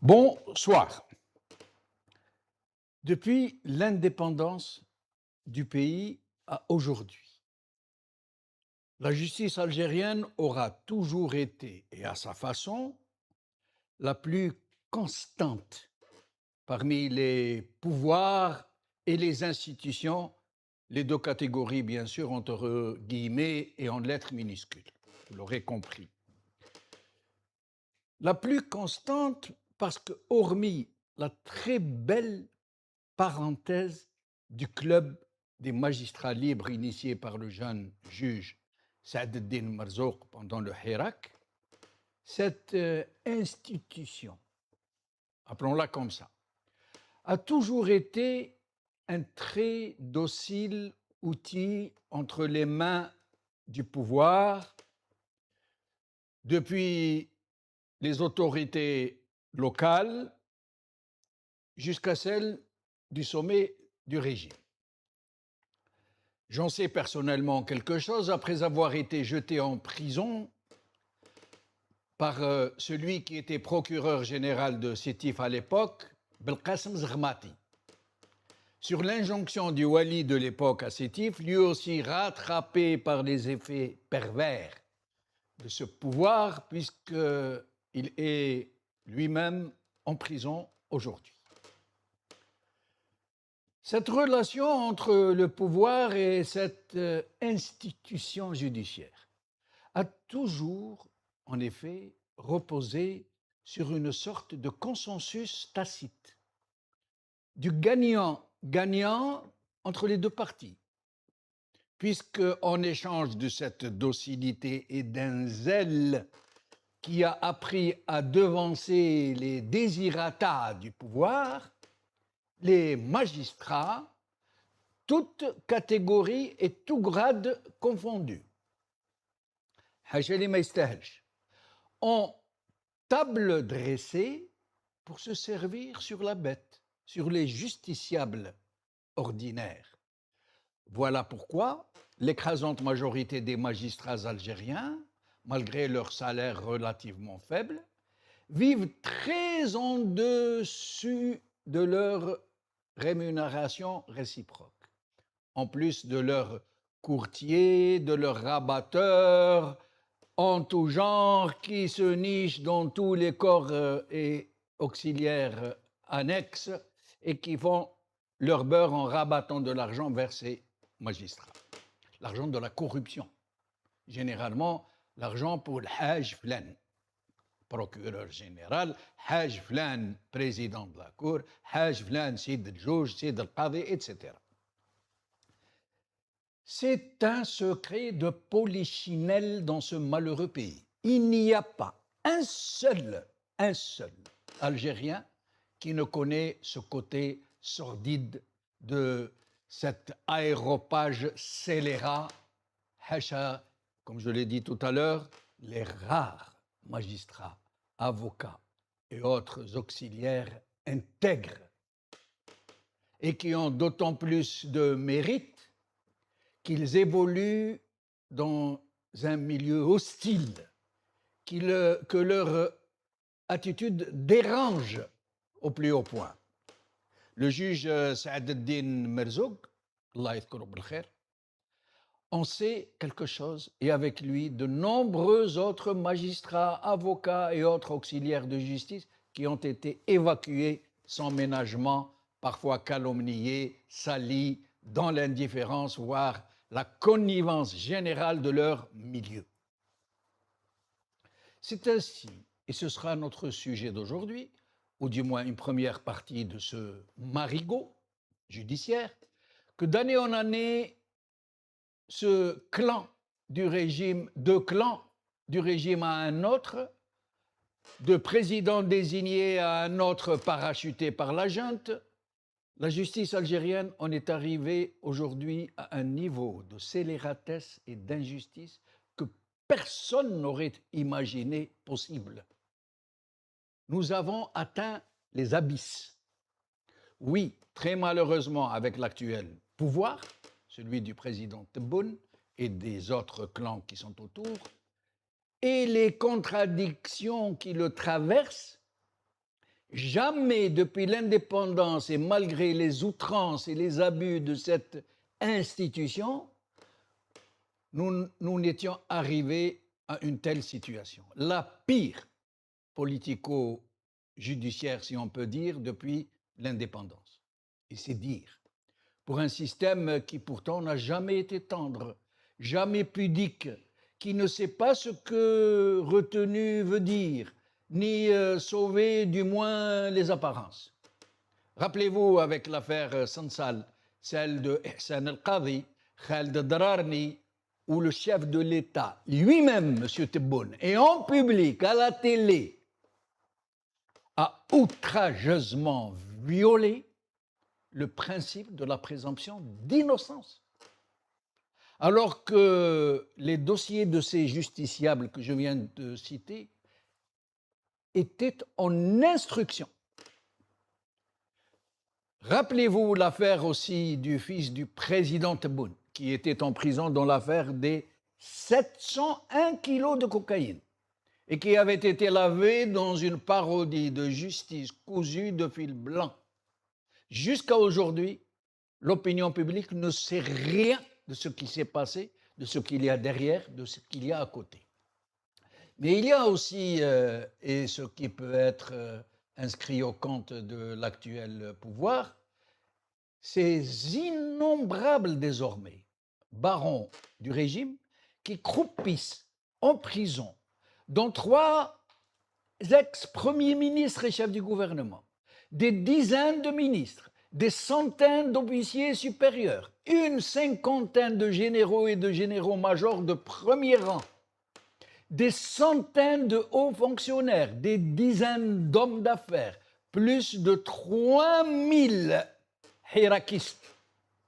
Bonsoir. Depuis l'indépendance du pays à aujourd'hui, la justice algérienne aura toujours été, et à sa façon, la plus constante parmi les pouvoirs et les institutions, les deux catégories bien sûr entre guillemets et en lettres minuscules, vous l'aurez compris. La plus constante parce que, hormis la très belle parenthèse du club des magistrats libres initié par le jeune juge Saad el-Din Marzouk pendant le Hirak, cette institution, appelons-la comme ça, a toujours été un très docile outil entre les mains du pouvoir, depuis les autorités locales jusqu'à celles du sommet du régime. J'en sais personnellement quelque chose après avoir été jeté en prison par celui qui était procureur général de Sétif à l'époque, Belkacem Zghmati. Sur l'injonction du wali de l'époque à Sétif, lui aussi rattrapé par les effets pervers de ce pouvoir, puisqu'il est lui-même en prison aujourd'hui. Cette relation entre le pouvoir et cette institution judiciaire a toujours, en effet, reposé sur une sorte de consensus tacite, du gagnant-gagnant entre les deux parties, puisque en échange de cette docilité et d'un zèle qui a appris à devancer les désirata du pouvoir, les magistrats, toutes catégories et tout grade confondus, ont table dressée pour se servir sur la bête, sur les justiciables ordinaires. Voilà pourquoi l'écrasante majorité des magistrats algériens, malgré leur salaire relativement faible, vivent très en dessus de leur rémunération réciproque, en plus de leurs courtiers, de leurs rabatteurs, en tout genre, qui se nichent dans tous les corps et auxiliaires annexes et qui font leur beurre en rabattant de l'argent vers ces magistrats. L'argent de la corruption. Généralement, l'argent pour le Haj Flan, procureur général, Haj Flan, président de la Cour, Haj Flan, Sid el-Jouj, Sid el-Qadi, etc. C'est un secret de polichinelle dans ce malheureux pays. Il n'y a pas un seul Algérien qui ne connaît ce côté sordide de cet aéropage scélérat, hacha, comme je l'ai dit tout à l'heure, les rares magistrats, avocats et autres auxiliaires intègres et qui ont d'autant plus de mérite qu'ils évoluent dans un milieu hostile, que leur attitude dérange au plus haut point. Le juge Saad el-Din Merzouk, Allah yadhkuru bil khair, en sait quelque chose, et avec lui de nombreux autres magistrats, avocats et autres auxiliaires de justice qui ont été évacués sans ménagement, parfois calomniés, salis, dans l'indifférence, voire la connivence générale de leur milieu. C'est ainsi, et ce sera notre sujet d'aujourd'hui, ou du moins une première partie de ce marigot judiciaire, que d'année en année, ce clan du régime, deux clans du régime à un autre, de président désigné à un autre parachuté par la junte, la justice algérienne en est arrivée aujourd'hui à un niveau de scélératesse et d'injustice que personne n'aurait imaginé possible. Nous avons atteint les abysses. Oui, très malheureusement, avec l'actuel pouvoir, celui du président Tebboune et des autres clans qui sont autour, et les contradictions qui le traversent, Jamais depuis l'indépendance et malgré les outrances et les abus de cette institution, nous n'étions arrivés à une telle situation. La pire politico-judiciaire, si on peut dire, depuis l'indépendance. Et c'est dire. Pour un système qui pourtant n'a jamais été tendre, jamais pudique, qui ne sait pas ce que retenue veut dire, ni sauver du moins les apparences. Rappelez-vous avec l'affaire Sansal, celle de Ihsan El-Qadi, Khaled Dararni, où le chef de l'État lui-même, M. Tebboune, et en public, à la télé, a outrageusement violé le principe de la présomption d'innocence. Alors que les dossiers de ces justiciables que je viens de citer étaient en instruction. Rappelez-vous l'affaire aussi du fils du président Tebboune, qui était en prison dans l'affaire des 701 kilos de cocaïne et qui avait été lavé dans une parodie de justice cousue de fil blanc. Jusqu'à aujourd'hui, l'opinion publique ne sait rien de ce qui s'est passé, de ce qu'il y a derrière, de ce qu'il y a à côté. Mais il y a aussi, et ce qui peut être inscrit au compte de l'actuel pouvoir, ces innombrables désormais barons du régime qui croupissent en prison, dont 3 ex-premiers ministres et chefs du gouvernement, des dizaines de ministres, des centaines d'officiers supérieurs, une cinquantaine de généraux et de généraux-majors de premier rang, des centaines de hauts fonctionnaires, des dizaines d'hommes d'affaires, plus de 3000 hirakistes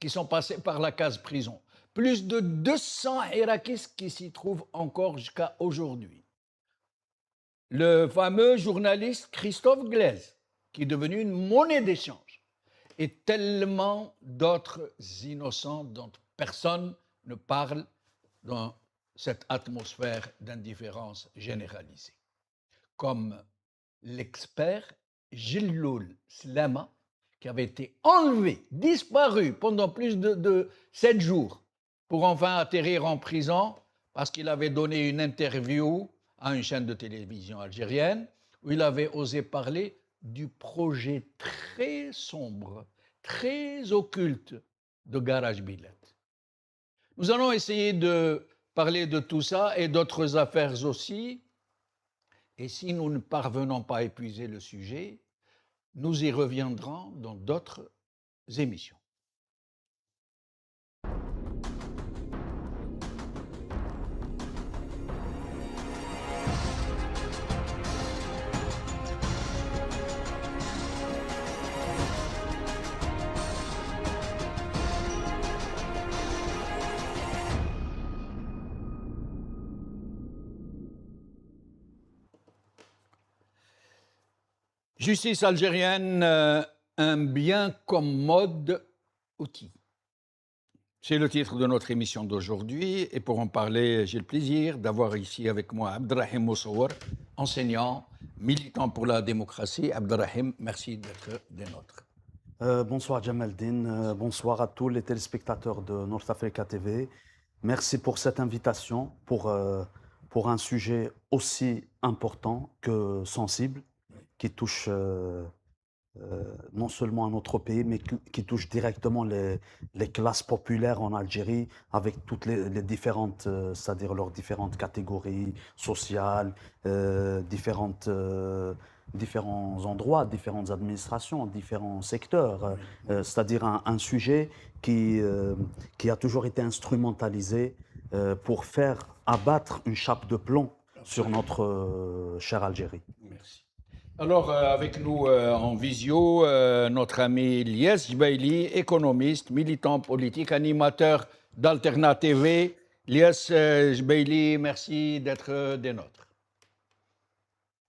qui sont passés par la case prison, plus de 200 hirakistes qui s'y trouvent encore jusqu'à aujourd'hui. Le fameux journaliste Christophe Glaise, qui est devenu une monnaie d'échange, et tellement d'autres innocents dont personne ne parle dans cette atmosphère d'indifférence généralisée. Comme l'expert Gilloul Slama, qui avait été enlevé, disparu pendant plus de 7 jours, pour enfin atterrir en prison parce qu'il avait donné une interview à une chaîne de télévision algérienne où il avait osé parler du projet très sombre, très occulte de Garage Billet. Nous allons essayer de parler de tout ça et d'autres affaires aussi. Et si nous ne parvenons pas à épuiser le sujet, nous y reviendrons dans d'autres émissions. Justice algérienne, un bien commode outil. C'est le titre de notre émission d'aujourd'hui et pour en parler, j'ai le plaisir d'avoir ici avec moi Abderrahim Moussaour, enseignant, militant pour la démocratie. Abderrahim, merci d'être des nôtres. Bonsoir Jamaldine, bonsoir à tous les téléspectateurs de North Africa TV. Merci pour cette invitation, pour un sujet aussi important que sensible, qui touche non seulement à notre pays, mais qui touche directement les classes populaires en Algérie, avec toutes les différentes, c'est-à-dire leurs différentes catégories sociales, différents endroits, différentes administrations, différents secteurs. C'est-à-dire un sujet qui a toujours été instrumentalisé pour faire abattre une chape de plomb sur notre chère Algérie. Merci. Alors, avec nous en visio, notre ami Lies Jbaili, économiste, militant politique, animateur d'Alterna TV. Lies Jbaili, merci d'être des nôtres.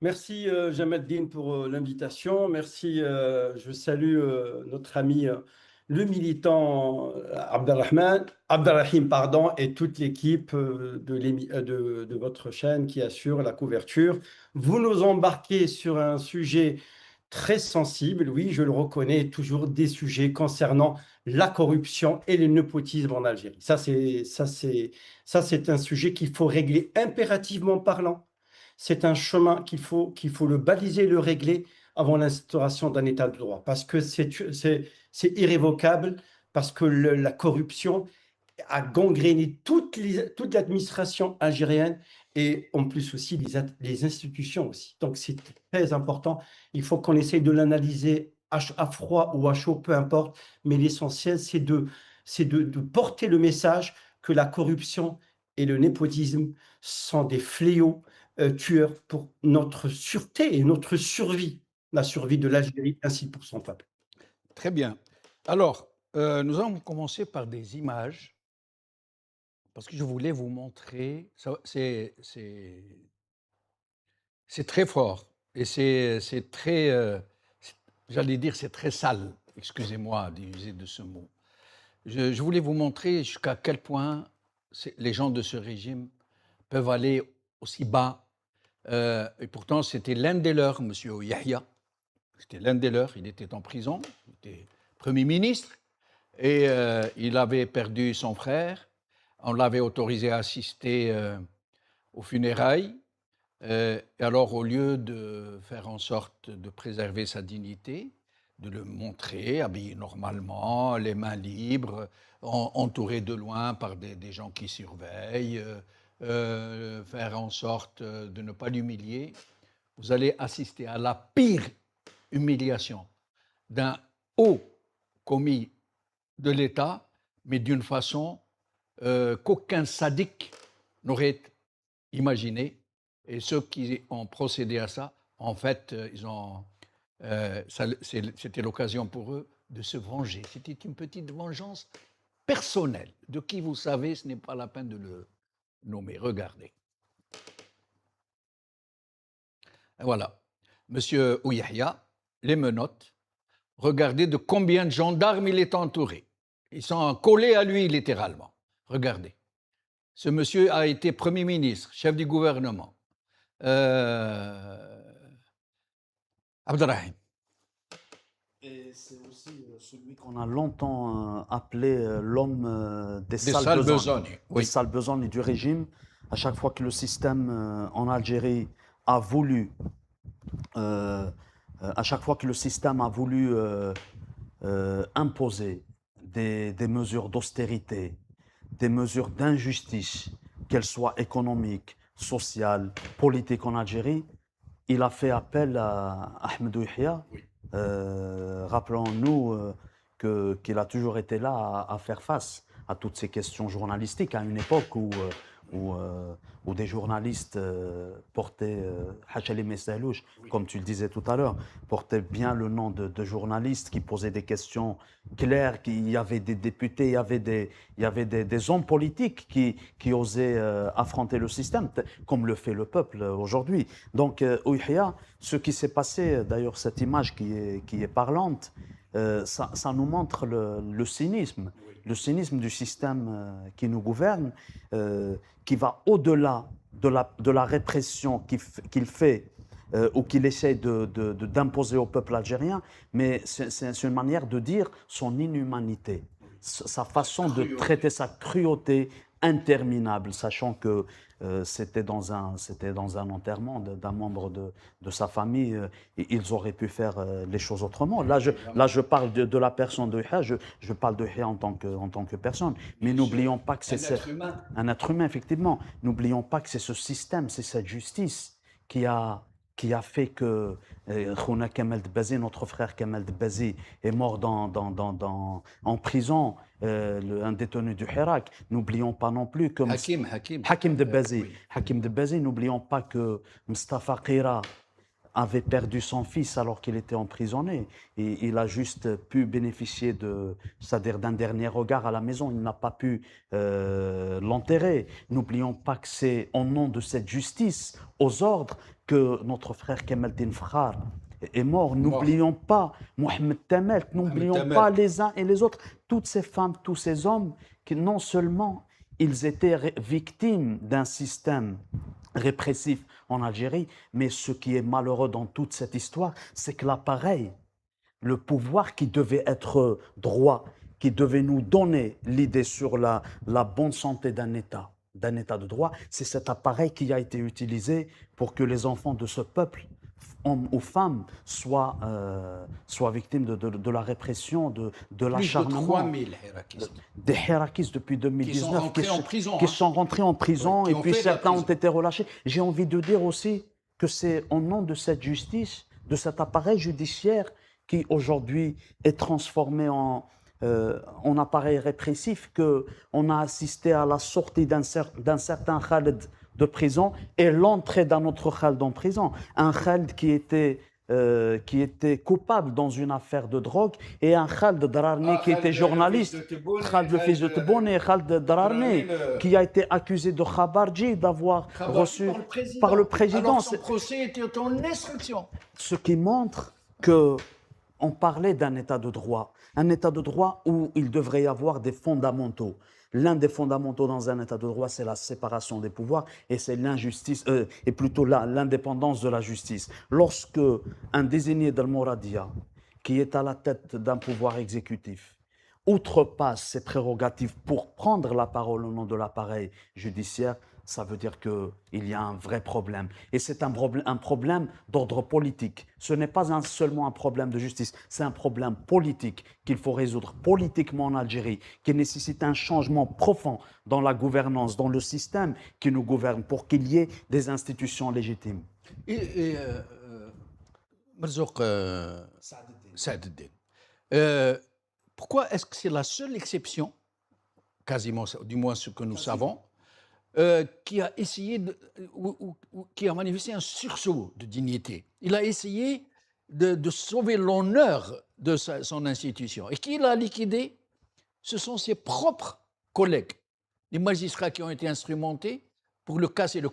Merci Jamaldine pour l'invitation. Merci, je salue notre ami le militant Abderrahim, et toute l'équipe de votre chaîne qui assure la couverture. Vous nous embarquez sur un sujet très sensible, oui, je le reconnais, toujours des sujets concernant la corruption et le népotisme en Algérie. Ça, c'est un sujet qu'il faut régler impérativement parlant. C'est un chemin qu'il faut le baliser, le régler avant l'instauration d'un état de droit, parce que c'est irrévocable, parce que la corruption a gangréné toute l'administration algérienne et en plus aussi les institutions aussi. Donc c'est très important. Il faut qu'on essaye de l'analyser à froid ou à chaud, peu importe, mais l'essentiel, c'est de porter le message que la corruption et le népotisme sont des fléaux tueurs pour notre sûreté et notre survie, la survie de l'Algérie ainsi que pour son peuple. Très bien. Alors, nous allons commencer par des images, parce que je voulais vous montrer, c'est très fort, et c'est très, j'allais dire, c'est très sale, excusez-moi d'utiliser de ce mot. Je voulais vous montrer jusqu'à quel point les gens de ce régime peuvent aller aussi bas. Et pourtant, c'était l'un des leurs, M. Yahya. C'était l'un des leurs. Il était en prison, il était Premier ministre, et il avait perdu son frère. On l'avait autorisé à assister aux funérailles. Et alors, au lieu de faire en sorte de préserver sa dignité, de le montrer habillé normalement, les mains libres, entouré de loin par des gens qui surveillent, faire en sorte de ne pas l'humilier, vous allez assister à la pire humiliation d'un haut commis de l'État, mais d'une façon qu'aucun sadique n'aurait imaginé. Et ceux qui ont procédé à ça, en fait, c'était l'occasion pour eux de se venger. C'était une petite vengeance personnelle, de qui vous savez, ce n'est pas la peine de le nommer. Regardez. Voilà. Monsieur Ouyahia, les menottes. Regardez de combien de gendarmes il est entouré. Ils sont collés à lui, littéralement. Regardez. Ce monsieur a été Premier ministre, chef du gouvernement. Abdelrahim. Et c'est aussi celui qu'on a longtemps appelé l'homme des sales salles besognes. besognes, Des oui. sales besognes du régime. À chaque fois que le système en Algérie a voulu, imposer des mesures d'austérité, des mesures d'injustice, qu'elles soient économiques, sociales, politiques en Algérie, il a fait appel à Ahmed Yahya. Oui. Rappelons-nous qu'il a toujours été là à faire face à toutes ces questions journalistiques, à une époque où des journalistes portaient, Hachali Messalouch, comme tu le disais tout à l'heure, portaient bien le nom de journalistes qui posaient des questions claires. Il y avait des députés, il y avait des hommes politiques qui osaient affronter le système, comme le fait le peuple aujourd'hui. Donc, Ouyahia, ce qui s'est passé, d'ailleurs, cette image qui est parlante, ça nous montre le cynisme. Le cynisme du système qui nous gouverne, qui va au-delà de la répression qu'il fait ou qu'il essaie d'imposer au peuple algérien, mais c'est une manière de dire son inhumanité, sa façon de traiter, sa cruauté interminable, sachant que c'était dans un enterrement d'un membre de sa famille, et ils auraient pu faire les choses autrement. Là, je parle de la personne de Yahya, je parle de Yahya en tant que personne. Mais n'oublions pas que c'est un être humain, effectivement. N'oublions pas que c'est ce système, c'est cette justice qui a fait que Khouna Kamel Dbazi, notre frère Kamel Dbazi, est mort en prison, un détenu du Hirak. N'oublions pas non plus que Hakim Dbazi. Hakim Dbazi, n'oublions pas que Mustafa Qira avait perdu son fils alors qu'il était emprisonné. Et il a juste pu bénéficier c'est-à-dire d'un dernier regard à la maison. Il n'a pas pu l'enterrer. N'oublions pas que c'est au nom de cette justice, aux ordres, que notre frère Kemal Din Fakhar est mort. N'oublions pas Mohamed Temelt, n'oublions pas les uns et les autres, toutes ces femmes, tous ces hommes qui non seulement ils étaient victimes d'un système répressif en Algérie. Mais ce qui est malheureux dans toute cette histoire, c'est que l'appareil, le pouvoir qui devait être droit, qui devait nous donner l'idée sur la bonne santé d'un État de droit, c'est cet appareil qui a été utilisé pour que les enfants de ce peuple, hommes ou femmes, soient victimes de la répression, de Plus de l'acharnement. 3000 hirakistes. Des hirakistes depuis 2019 rentrés en prison, qui hein. sont rentrés en prison Oui, qui et ont puis fait de la certains ont prison. été relâchés. J'ai envie de dire aussi que c'est au nom de cette justice, de cet appareil judiciaire qui aujourd'hui est transformé en appareil répressif qu'on a assisté à la sortie d'un certain Khaled de prison et l'entrée d'un autre Khaled en prison. Un Khaled qui était coupable dans une affaire de drogue et un Khaled Dararni qui était journaliste. Khaled le fils de Tebboune et Khaled Dararni qui a été accusé de Khabarji, d'avoir reçu par le président. Alors son procès était en instruction. Ce qui montre qu'on parlait d'un état de droit. Un état de droit où il devrait y avoir des fondamentaux. L'un des fondamentaux dans un état de droit, c'est la séparation des pouvoirs et c'est l'injustice, et plutôt l'indépendance de la justice. Lorsque un désigné d'Al-Mouradia, qui est à la tête d'un pouvoir exécutif, outrepasse ses prérogatives pour prendre la parole au nom de l'appareil judiciaire, ça veut dire qu'il y a un vrai problème. Et c'est un problème d'ordre politique. Ce n'est pas seulement un problème de justice, c'est un problème politique qu'il faut résoudre politiquement en Algérie, qui nécessite un changement profond dans la gouvernance, dans le système qui nous gouverne, pour qu'il y ait des institutions légitimes. Merzouk Saad-Eddine, pourquoi est-ce que c'est la seule exception, quasiment, du moins ce que nous savons, qui a essayé qui a manifesté un sursaut de dignité. Il a essayé de sauver l'honneur de son institution. Et qui l'a liquidé? Ce sont ses propres collègues, les magistrats qui ont été instrumentés pour le casser, le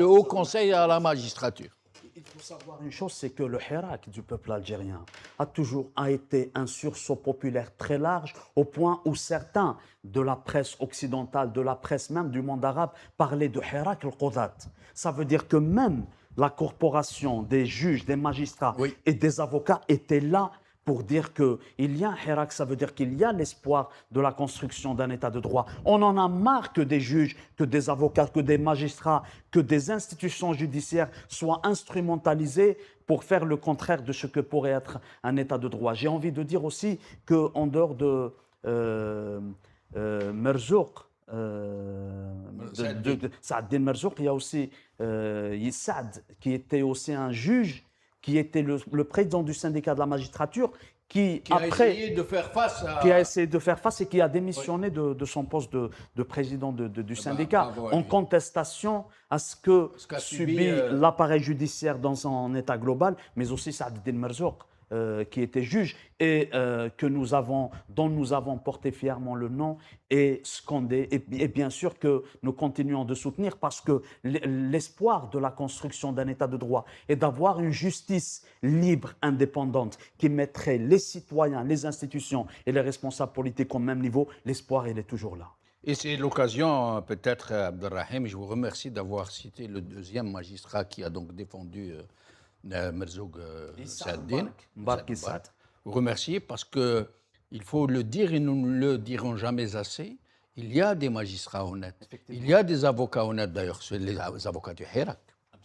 Haut Conseil à la magistrature. Il faut savoir une chose, c'est que le Hirak du peuple algérien a été un sursaut populaire très large, au point où certains de la presse occidentale, de la presse même du monde arabe, parlaient de Hirak al-Qudat. Ça veut dire que même la corporation des juges, des magistrats et des avocats était là pour dire qu'il y a un Hirak, ça veut dire qu'il y a l'espoir de la construction d'un état de droit. On en a marre que des juges, que des avocats, que des magistrats, que des institutions judiciaires soient instrumentalisées pour faire le contraire de ce que pourrait être un état de droit. J'ai envie de dire aussi qu'en dehors de Merzouk, Saad-Eddine Merzouk, il y a aussi Yissad, qui était aussi un juge, qui était le président du syndicat de la magistrature, qui a essayé de faire face et qui a démissionné de son poste de président du syndicat en contestation à ce que subit l'appareil judiciaire dans son état global, mais aussi Saad-Eddine Merzouk, qui était juge et dont nous avons porté fièrement le nom et scandé. Et bien sûr que nous continuons de soutenir, parce que l'espoir de la construction d'un état de droit est d'avoir une justice libre, indépendante, qui mettrait les citoyens, les institutions et les responsables politiques au même niveau. L'espoir, il est toujours là. Et c'est l'occasion, peut-être, Abdelrahim, je vous remercie d'avoir cité le deuxième magistrat qui a donc défendu Merzouk Saad-Eddine. Vous remerciez parce qu'il faut le dire et nous ne le dirons jamais assez. Il y a des magistrats honnêtes. Il y a des avocats honnêtes, d'ailleurs, les avocats du Hirak.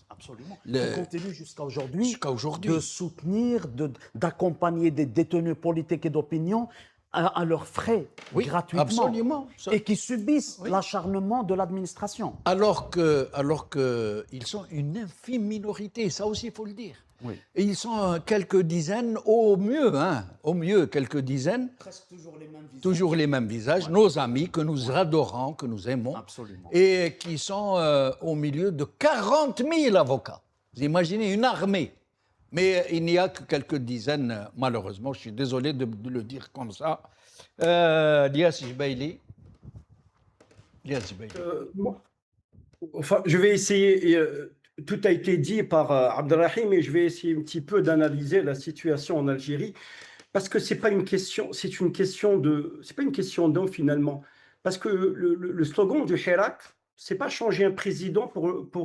Absolument. On continue jusqu'à aujourd'hui de soutenir, d'accompagner des détenus politiques et d'opinion à leurs frais, gratuitement. Absolument. Et qui subissent l'acharnement de l'administration. Alors qu'ils sont une infime minorité, ça aussi il faut le dire. Oui. Et ils sont quelques dizaines, au mieux quelques dizaines. Presque toujours les mêmes visages. Toujours les mêmes visages, nos amis que nous adorons, que nous aimons. Absolument. Et qui sont au milieu de 40 000 avocats. Vous imaginez une armée. Mais il n'y a que quelques dizaines, malheureusement. Je suis désolé de le dire comme ça. Lias Jbaili. Enfin, je vais essayer. Tout a été dit par Abdelrahim, et je vais essayer un petit peu d'analyser la situation en Algérie, parce que c'est pas une question d'un finalement. Parce que le slogan du Hirak, c'est pas changer un président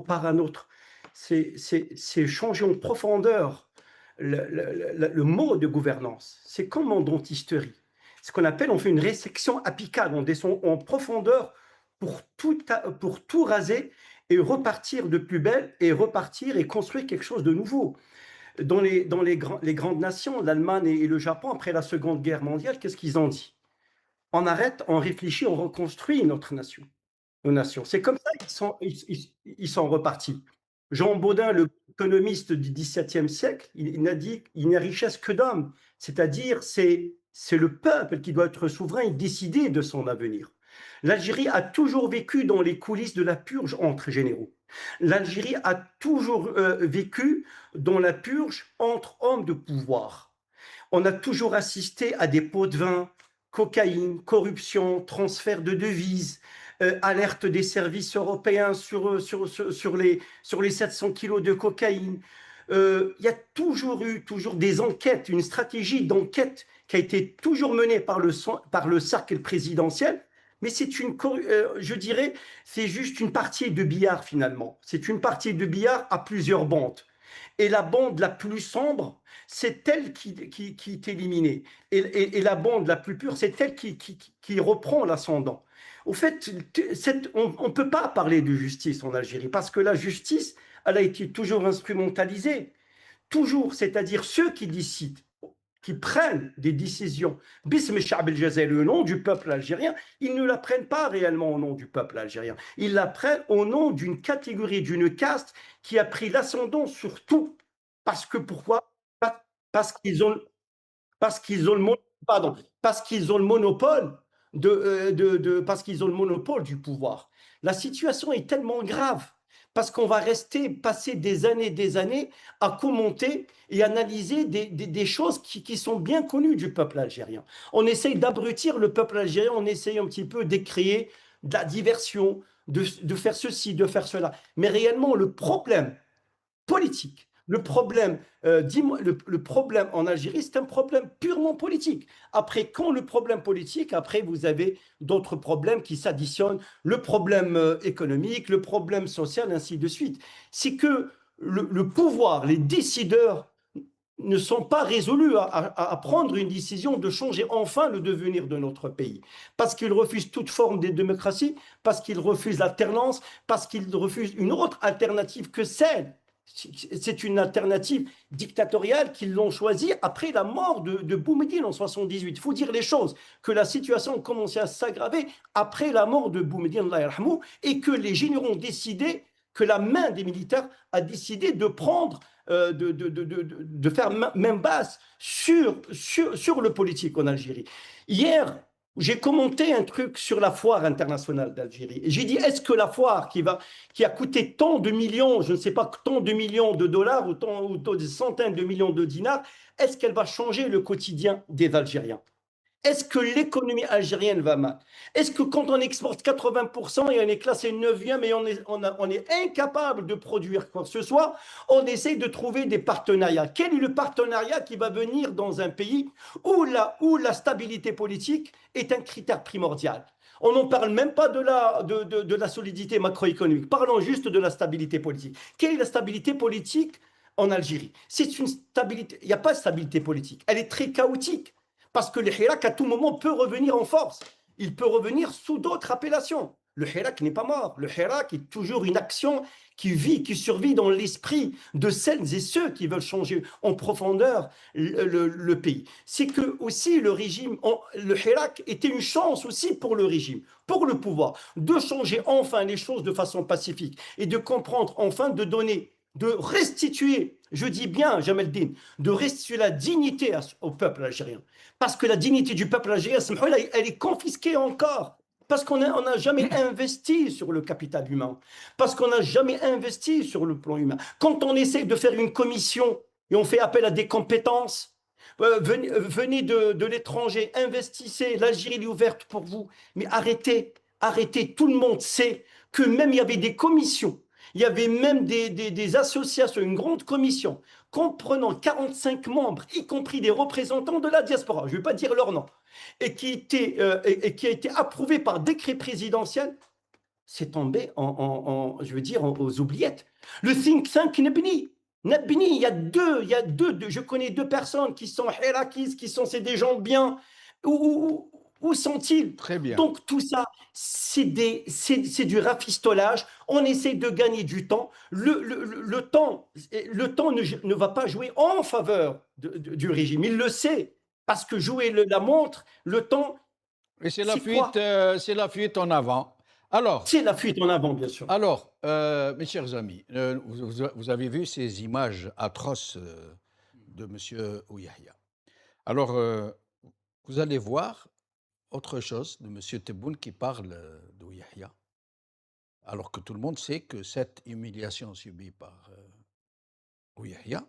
par un autre. C'est changer en profondeur le mode de gouvernance. C'est comme en dentisterie. Ce qu'on appelle, on fait une résection apicale, on descend en profondeur pour tout raser et repartir de plus belle et repartir et construire quelque chose de nouveau. Dans les grandes nations, l'Allemagne et le Japon, après la Seconde Guerre mondiale, qu'est-ce qu'ils ont dit? On arrête, on réfléchit, on reconstruit notre nation. Nos nations. C'est comme ça qu'ils sont repartis. Jean Baudin, l'économiste du XVIIe siècle, il a dit il n'y a richesse que d'hommes. C'est-à-dire, c'est le peuple qui doit être souverain et décider de son avenir. L'Algérie a toujours vécu dans les coulisses de la purge entre généraux. L'Algérie a toujours vécu dans la purge entre hommes de pouvoir. On a toujours assisté à des pots de vin, cocaïne, corruption, transfert de devises, alerte des services européens sur les 700 kilos de cocaïne. Il y a toujours eu des enquêtes, une stratégie d'enquête qui a été toujours menée par le cercle présidentiel, mais je dirais, c'est juste une partie de billard finalement. C'est une partie de billard à plusieurs bandes. Et la bande la plus sombre, c'est elle qui est éliminée. Et la bande la plus pure, c'est elle qui reprend l'ascendant. Au fait, on ne peut pas parler de justice en Algérie, parce que la justice, elle a été toujours instrumentalisée. Toujours, c'est-à-dire ceux qui décident, qui prennent des décisions, Bism Sha'b el-Jazairi, le nom du peuple algérien, ils ne la prennent pas réellement au nom du peuple algérien. Ils la prennent au nom d'une catégorie, d'une caste qui a pris l'ascendant sur tout. Parce que pourquoi? Parce qu'ils ont, parce qu'ils ont le monopole parce qu'ils ont le monopole du pouvoir. La situation est tellement grave parce qu'on va passer des années à commenter et analyser des choses qui sont bien connues du peuple algérien. On essaye d'abrutir le peuple algérien, on essaye un petit peu d'écrire de la diversion, de faire ceci, de faire cela. Mais réellement, le problème politique. Le problème en Algérie, c'est un problème purement politique. Après, quand le problème politique, après, vous avez d'autres problèmes qui s'additionnent, le problème économique, le problème social, ainsi de suite. C'est que le pouvoir, les décideurs ne sont pas résolus à prendre une décision de changer enfin le devenir de notre pays. Parce qu'ils refusent toute forme de démocratie, parce qu'ils refusent l'alternance, parce qu'ils refusent une autre alternative que celle. C'est une alternative dictatoriale qu'ils l'ont choisie après la mort de Boumediene en 78. Il faut dire les choses, que la situation a commencé à s'aggraver après la mort de Boumediene et que les généraux ont décidé, que la main des militaires a décidé de prendre, de faire main basse sur le politique en Algérie. Hier, j'ai commenté un truc sur la foire internationale d'Algérie. J'ai dit, est-ce que la foire qui a coûté tant de millions, je ne sais pas, tant de millions de dollars ou tant de centaines de millions de dinars, est-ce qu'elle va changer le quotidien des Algériens? Est-ce que l'économie algérienne va mal? Est-ce que quand on exporte 80% et on est classé 9e et on est incapable de produire quoi que ce soit, on essaye de trouver des partenariats. Quel est le partenariat qui va venir dans un pays où la stabilité politique est un critère primordial? On n'en parle même pas de la solidité macroéconomique. Parlons juste de la stabilité politique. Quelle est la stabilité politique en Algérie? C'est une stabilité. Il n'y a pas de stabilité politique. Elle est très chaotique. Parce que le Hirak, à tout moment, peut revenir en force. Il peut revenir sous d'autres appellations. Le Hirak n'est pas mort. Le Hirak est toujours une action qui vit, qui survit dans l'esprit de celles et ceux qui veulent changer en profondeur le pays. C'est que aussi le régime, le Hirak était une chance aussi pour le régime, pour le pouvoir, de changer enfin les choses de façon pacifique et de comprendre enfin, de restituer, je dis bien, Jamel Din, de restituer la dignité au peuple algérien. Parce que la dignité du peuple algérien, elle est confisquée encore. Parce qu'on n'a jamais investi sur le capital humain. Parce qu'on n'a jamais investi sur le plan humain. Quand on essaie de faire une commission et on fait appel à des compétences, venez de l'étranger, investissez, l'Algérie est ouverte pour vous. Mais arrêtez, arrêtez. Tout le monde sait que même il y avait des commissions. Il y avait même des associations, une grande commission, comprenant 45 membres, y compris des représentants de la diaspora, je ne vais pas dire leur nom, et qui a été approuvé par décret présidentiel c'est tombé je veux dire, aux oubliettes. Le think tank Nebni, il y a deux, je connais deux personnes qui sont Hirakis, c'est des gens bien. Où sont-ils? Très bien. Donc tout ça, c'est du rafistolage. On essaie de gagner du temps. Le temps ne va pas jouer en faveur du régime. Il le sait. Parce que jouer la montre, le temps, Et c'est quoi? c'est la fuite en avant. Alors, C'est la fuite en avant, bien sûr. alors, mes chers amis, vous avez vu ces images atroces de M. Ouyahia. Alors, vous allez voir autre chose de M. Tebboune qui parle d'Ouyahia, alors que tout le monde sait que cette humiliation subie par Ouyahia,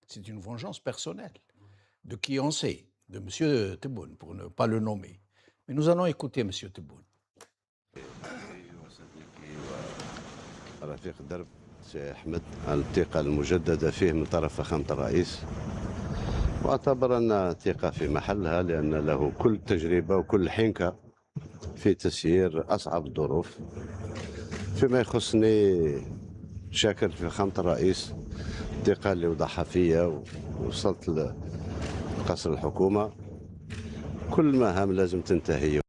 c'est une vengeance personnelle. De qui on sait, de M. Tebboune, pour ne pas le nommer. Mais nous allons écouter M. Tebboune. رفيق الدرب سي أحمد على الثقة المجددة فيه من طرف فخامة الرئيس، واعتبر أن ثقة في محلها لأن له كل تجربة وكل حنكة في تسيير أصعب الظروف. فيما يخصني شاكر في فخامة الرئيس الثقة اللي وضعها فيا ووصلت لقصر الحكومة. كل المهام لازم تنتهي.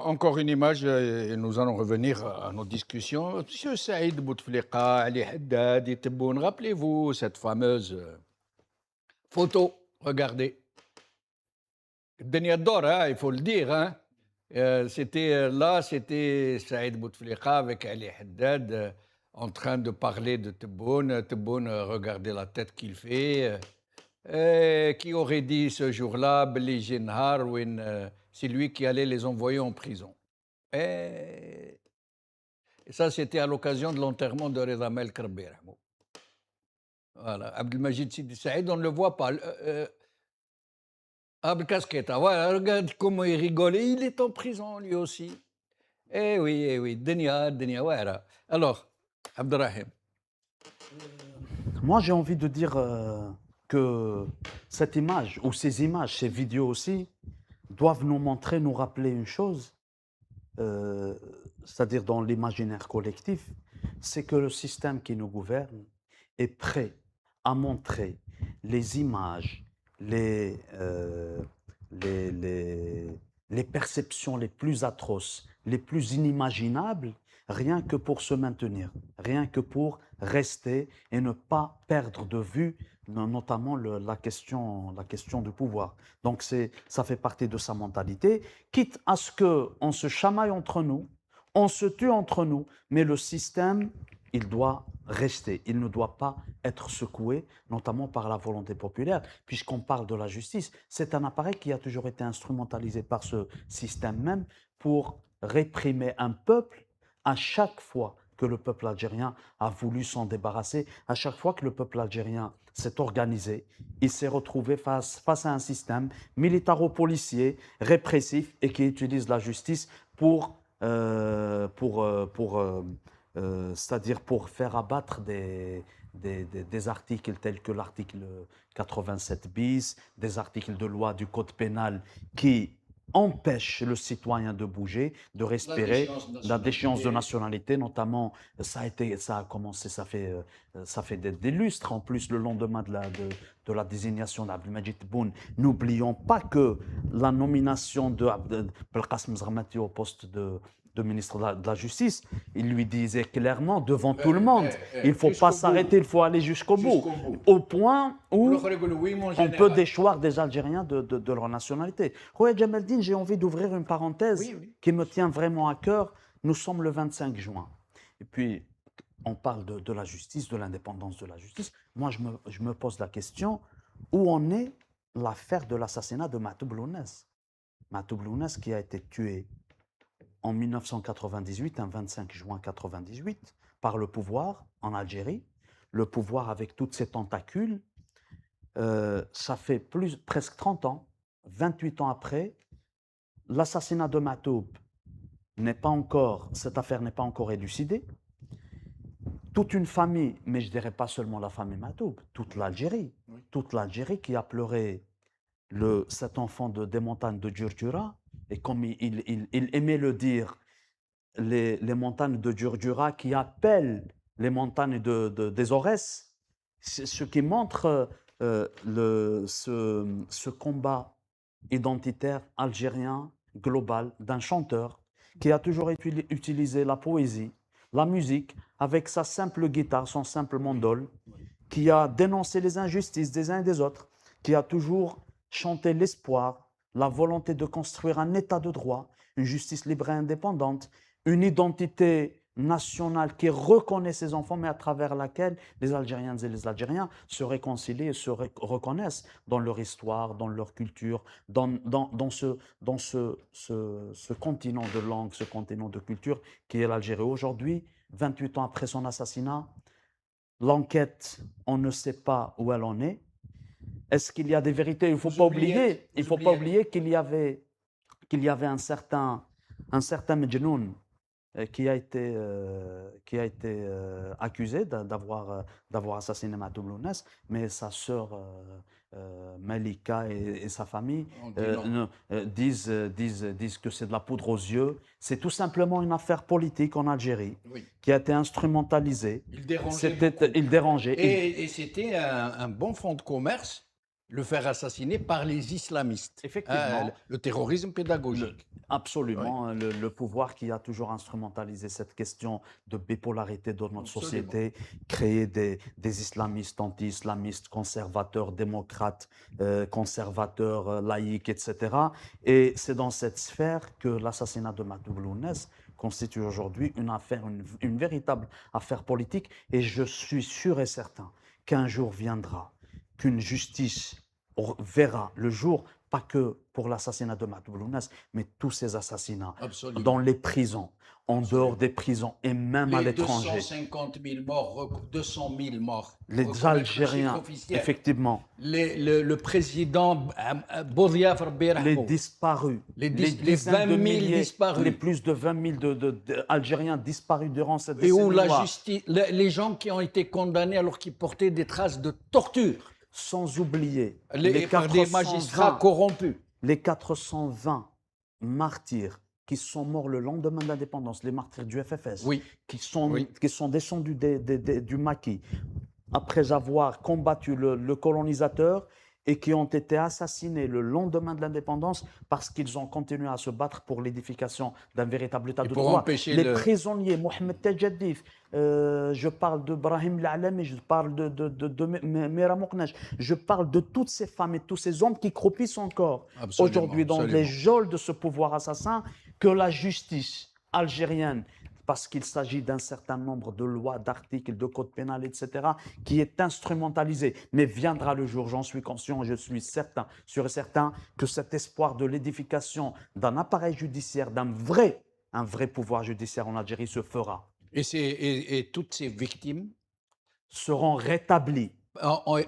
Encore une image et nous allons revenir à nos discussions. Monsieur Saïd Bouteflika, Ali Haddad, Tebboune, rappelez-vous cette fameuse photo, regardez. Denia d'or, hein, il faut le dire. Hein. C'était Saïd Bouteflika avec Ali Haddad en train de parler de Tebboune. Tebboune, regardez la tête qu'il fait. Qui aurait dit ce jour-là, Beli Jinhar, c'est lui qui allait les envoyer en prison. Et ça, c'était à l'occasion de l'enterrement de Reza Melk Rabbi Rahmou. Voilà, Abdelmajid Sidi Saïd, on ne le voit pas. Abdel Casqueta, voilà, regarde comment il rigole. Il est en prison, lui aussi. Eh oui, Denia, voilà. Alors, Abdelrahim. Moi, j'ai envie de dire que cette image, ou ces images, ces vidéos aussi, doivent nous montrer, nous rappeler une chose, c'est-à-dire dans l'imaginaire collectif, c'est que le système qui nous gouverne est prêt à montrer les images, les perceptions les plus atroces, les plus inimaginables, rien que pour se maintenir, rien que pour rester et ne pas perdre de vue notamment la question du pouvoir. Donc ça fait partie de sa mentalité, quitte à ce qu'on se chamaille entre nous, on se tue entre nous, mais le système, il doit rester, il ne doit pas être secoué, notamment par la volonté populaire. Puisqu'on parle de la justice, c'est un appareil qui a toujours été instrumentalisé par ce système même pour réprimer un peuple à chaque fois que le peuple algérien a voulu s'en débarrasser, à chaque fois que le peuple algérien s'est organisé, il s'est retrouvé face à un système militaro-policier, répressif et qui utilise la justice c'est-à-dire pour faire abattre des articles tels que l'article 87 bis, des articles de loi du code pénal qui empêchent le citoyen de bouger, de respirer, la déchéance de nationalité, notamment, ça a commencé, ça fait des lustres en plus le lendemain de la désignation d'Abdelmajid Tebboune. N'oublions pas que la nomination de Belkacem Zermati au poste de ministre de la Justice, il lui disait clairement devant tout le monde, il ne faut pas s'arrêter, il faut aller jusqu'au bout, au point où on peut déchoir des Algériens de leur nationalité. Rouet Djamaldine, j'ai envie d'ouvrir une parenthèse qui me tient vraiment à cœur. Nous sommes le 25 juin. Et puis, on parle de la justice, de l'indépendance de la justice. Moi, je me pose la question, où en est l'affaire de l'assassinat de Matoub Lounès? Matoub Lounès qui a été tué en 1998, un 25 juin 1998, par le pouvoir en Algérie, le pouvoir avec toutes ses tentacules. Ça fait presque 30 ans, 28 ans après, l'assassinat de Matoub cette affaire n'est pas encore élucidée. Toute une famille, mais je ne dirais pas seulement la famille Matoub, toute l'Algérie qui a pleuré cet enfant des montagnes de Djurdjura, et comme il aimait le dire, les montagnes de Djurdjura qui appellent les montagnes des Aurès, ce qui montre ce combat identitaire algérien global d'un chanteur qui a toujours utilisé la poésie, la musique, avec sa simple guitare, son simple mandole, qui a dénoncé les injustices des uns et des autres, qui a toujours chanté l'espoir, la volonté de construire un état de droit, une justice libre et indépendante, une identité nationale qui reconnaît ses enfants, mais à travers laquelle les Algériennes et les Algériens se réconcilient et se reconnaissent dans leur histoire, dans leur culture, dans ce continent de langue, ce continent de culture qui est l'Algérie. Aujourd'hui, 28 ans après son assassinat, l'enquête, on ne sait pas où elle en est. Est-ce qu'il y a des vérités? Il ne faut pas oublier qu'il y avait un certain Medjnoun qui a été accusé d'avoir assassiné Maatoum Lounès, mais sa sœur Malika et sa famille disent que c'est de la poudre aux yeux. C'est tout simplement une affaire politique en Algérie qui a été instrumentalisée. Il dérangeait. Et c'était un bon fonds de commerce, le faire assassiner par les islamistes. Effectivement. Le terrorisme pédagogique. Absolument. Oui. Le pouvoir qui a toujours instrumentalisé cette question de bipolarité dans notre société, créer des islamistes, anti-islamistes, conservateurs, démocrates, conservateurs, laïcs, etc. Et c'est dans cette sphère que l'assassinat de Maatoum Lounès constitue aujourd'hui une véritable affaire politique. Et je suis sûr et certain qu'un jour viendra qu'une justice verra le jour, pas que pour l'assassinat de Maatoum Lounès, mais tous ces assassinats dans les prisons, en dehors des prisons et même à l'étranger. 250 000 morts, 200 000 morts. Les Algériens, effectivement. Le président Boudiaf, les disparus, les 20 000 disparus. Les plus de 20 000 Algériens disparus durant cette décennie. Et où la justice, les gens qui ont été condamnés alors qu'ils portaient des traces de torture. Sans oublier des magistrats corrompus. Les 420 martyrs qui sont morts le lendemain de l'indépendance, les martyrs du FFS, qui sont descendus du maquis après avoir combattu le colonisateur et qui ont été assassinés le lendemain de l'indépendance parce qu'ils ont continué à se battre pour l'édification d'un véritable état de droit. Les prisonniers, Mohamed Tajaddif, je parle de Brahim L'Alami, je parle de Mira Mouknesh, je parle de toutes ces femmes et tous ces hommes qui croupissent encore aujourd'hui dans les geôles de ce pouvoir assassin, que la justice algérienne, parce qu'il s'agit d'un certain nombre de lois, d'articles, de codes pénals, etc., qui est instrumentalisé. Mais viendra le jour, j'en suis conscient, je suis certain, sûr et certain, que cet espoir de l'édification d'un appareil judiciaire, un vrai pouvoir judiciaire en Algérie se fera. Et toutes ces victimes seront rétablies.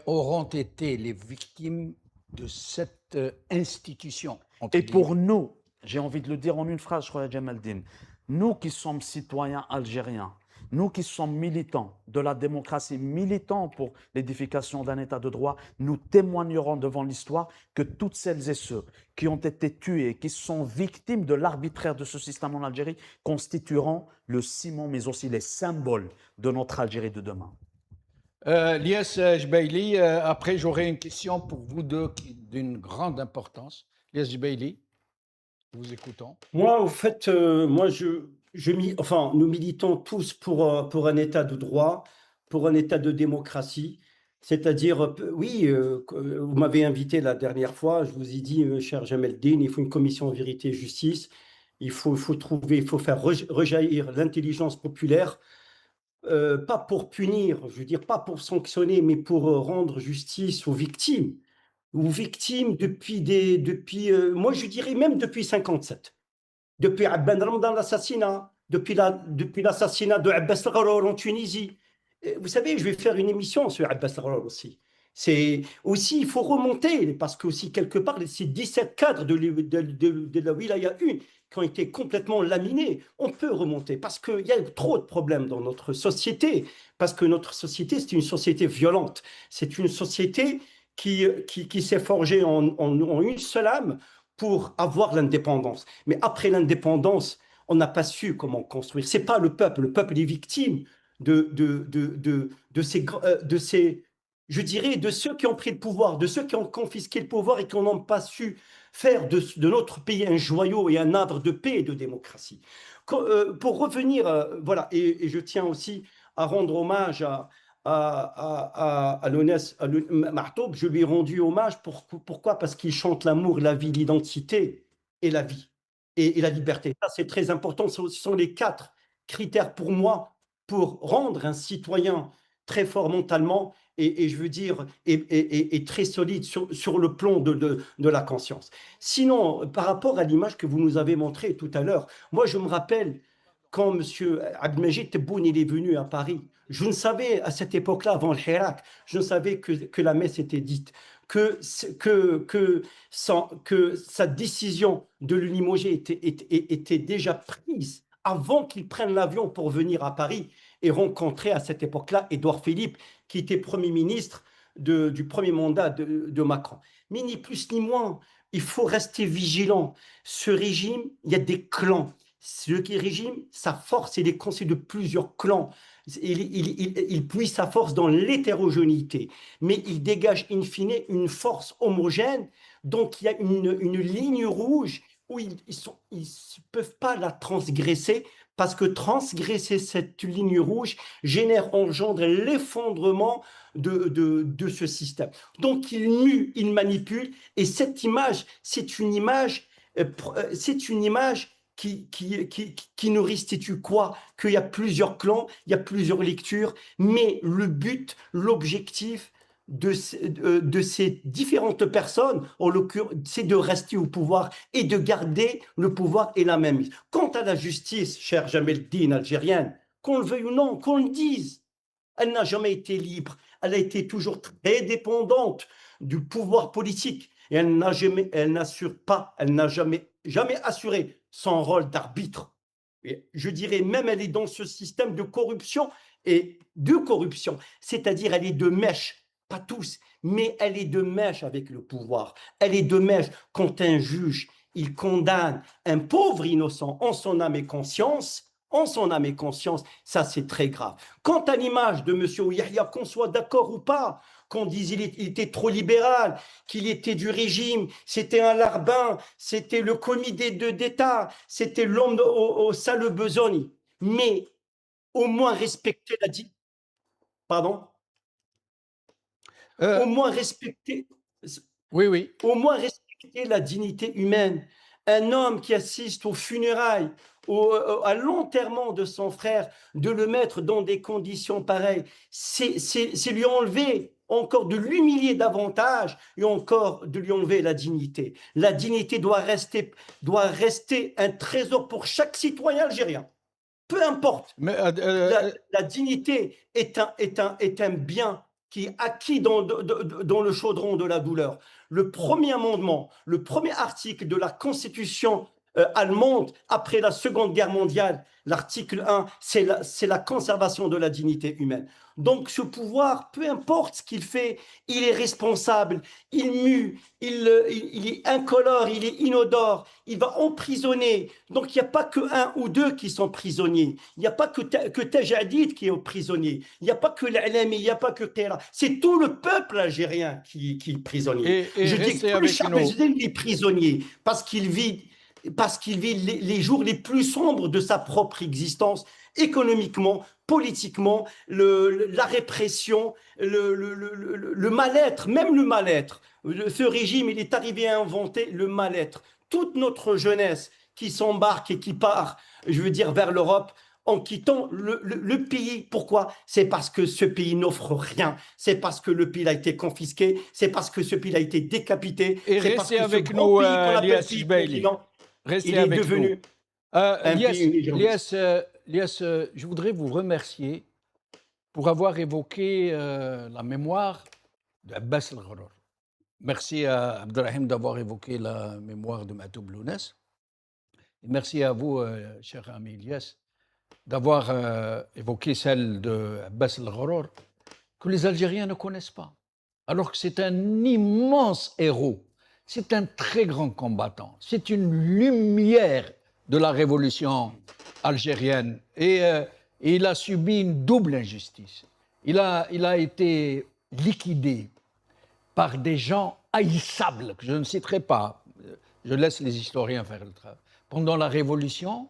Auront été les victimes de cette institution. Et pour nous, j'ai envie de le dire en une phrase, je crois, Jamaldine, nous qui sommes citoyens algériens, nous qui sommes militants de la démocratie, militants pour l'édification d'un état de droit, nous témoignerons devant l'histoire que toutes celles et ceux qui ont été tués, qui sont victimes de l'arbitraire de ce système en Algérie, constitueront le ciment, mais aussi les symboles de notre Algérie de demain. Lies Jbeili, après j'aurai une question pour vous deux d'une grande importance. Lies Jbeili, vous écoutons. Moi, au fait, nous militons tous pour un état de droit, pour un état de démocratie. C'est-à-dire, oui, vous m'avez invité la dernière fois, je vous ai dit, cher Jamaldine, il faut une commission vérité et justice, il faut faire rejaillir l'intelligence populaire, pas pour punir, je veux dire, pas pour sanctionner, mais pour rendre justice aux victimes. Moi je dirais même depuis 57. Depuis Abben Ramadan l'assassinat, depuis l'assassinat de Abbas El-Gharour en Tunisie. Vous savez, je vais faire une émission sur Abbas El-Gharour aussi. Aussi, il faut remonter, parce que aussi, quelque part, ces 17 cadres de la Wilaya 1 qui ont été complètement laminés, on peut remonter, parce qu'il y a trop de problèmes dans notre société, parce que notre société, c'est une société violente, c'est une société qui s'est forgée en une seule âme, pour avoir l'indépendance. Mais après l'indépendance, on n'a pas su comment construire. C'est pas le peuple est victime de ces, je dirais, de ceux qui ont pris le pouvoir, de ceux qui ont confisqué le pouvoir et qui n'ont pas su faire de notre pays un joyau et un havre de paix et de démocratie. Pour revenir, voilà, et je tiens aussi à rendre hommage à Lounès Mahtoub. Je lui ai rendu hommage. Pourquoi? Parce qu'il chante l'amour, la vie, l'identité et la vie et la liberté. Ça, c'est très important. Ce sont les 4 critères pour moi pour rendre un citoyen très fort mentalement et je veux dire, et très solide sur le plan de la conscience. Sinon, par rapport à l'image que vous nous avez montrée tout à l'heure, moi, je me rappelle quand M. Abdelmajid Tebboune il est venu à Paris, je ne savais à cette époque-là, avant le Hirak, je ne savais que la messe était dite, que sa décision de le limoger était déjà prise avant qu'il prenne l'avion pour venir à Paris et rencontrer à cette époque-là Édouard Philippe, qui était Premier ministre du premier mandat de Macron. Mais ni plus ni moins, il faut rester vigilant. Ce régime, il y a des clans. Ce régime, sa force, il est constitué de plusieurs clans. Il puise sa force dans l'hétérogénéité, mais il dégage in fine une force homogène. Donc il y a une ligne rouge où ils ne peuvent pas la transgresser, parce que transgresser cette ligne rouge engendre l'effondrement de ce système. Donc il mue, il manipule, et cette image, c'est une image qui nous restitue quoi? Qu'il y a plusieurs clans, il y a plusieurs lectures, mais le but, l'objectif de ces différentes personnes, en l'occurrence, c'est de rester au pouvoir et de garder le pouvoir et la même mise. Quant à la justice, cher Jameldine algérienne, qu'on le veuille ou non, qu'on le dise, elle n'a jamais été libre, elle a été toujours très dépendante du pouvoir politique et elle n'assure pas, elle n'a jamais assuré son rôle d'arbitre. Et je dirais même, elle est dans ce système de corruption c'est-à-dire elle est de mèche, pas tous, mais elle est de mèche avec le pouvoir. Elle est de mèche quand un juge, il condamne un pauvre innocent en son âme et conscience. Ça c'est très grave. Quant à l'image de M. Ouyahia, qu'on soit d'accord ou pas, qu'on dise qu'il était trop libéral, qu'il était du régime, c'était un larbin, c'était le comité d'État, c'était l'homme au sale besogne. Mais au moins respecter la dignité. Pardon? Au moins respecter. Oui. Au moins respecter la dignité humaine. Un homme qui assiste aux funérailles, à l'enterrement de son frère, de le mettre dans des conditions pareilles, c'est lui enlever, encore de l'humilier davantage et encore de lui enlever la dignité. La dignité doit rester un trésor pour chaque citoyen algérien. Peu importe. Mais, la dignité est un bien qui est acquis dans le chaudron de la douleur. Le premier amendement, le premier article de la Constitution allemande après la Seconde Guerre mondiale, l'article 1, c'est la conservation de la dignité humaine. Donc ce pouvoir, peu importe ce qu'il fait, il est responsable, il mue, il est incolore, il est inodore, il va emprisonner. Donc il n'y a pas que 1 ou 2 qui sont prisonniers, il n'y a pas que Tajadid qui est prisonnier, il n'y a pas que l'Alemi, il n'y a pas que Tera, c'est tout le peuple algérien qui est prisonnier. Et je dis que tous les Charmezidine est prisonnier parce qu'il vit les jours les plus sombres de sa propre existence, économiquement, politiquement, la répression, le mal-être, même le mal-être. Ce régime, il est arrivé à inventer le mal-être. Toute notre jeunesse qui s'embarque et qui part, je veux dire, vers l'Europe, en quittant le pays. Pourquoi? C'est parce que ce pays n'offre rien. C'est parce que le pays a été confisqué. C'est parce que ce pays a été décapité. Et restez avec nous, Lias Jbaili. Restez avec nous. Lias, je voudrais vous remercier pour avoir évoqué la mémoire d'Abbas El-Ghoror. Merci à Abdelrahim d'avoir évoqué la mémoire de Mahtoub Lounès. Merci à vous, cher ami Lias, d'avoir évoqué celle d'Abbas El-Ghoror, que les Algériens ne connaissent pas. Alors que c'est un immense héros. c'est un très grand combattant. C'est une lumière de la révolution algérienne. Et il a subi une double injustice. Il a été liquidé par des gens haïssables, que je ne citerai pas. Je laisse les historiens faire le travail. Pendant la Révolution,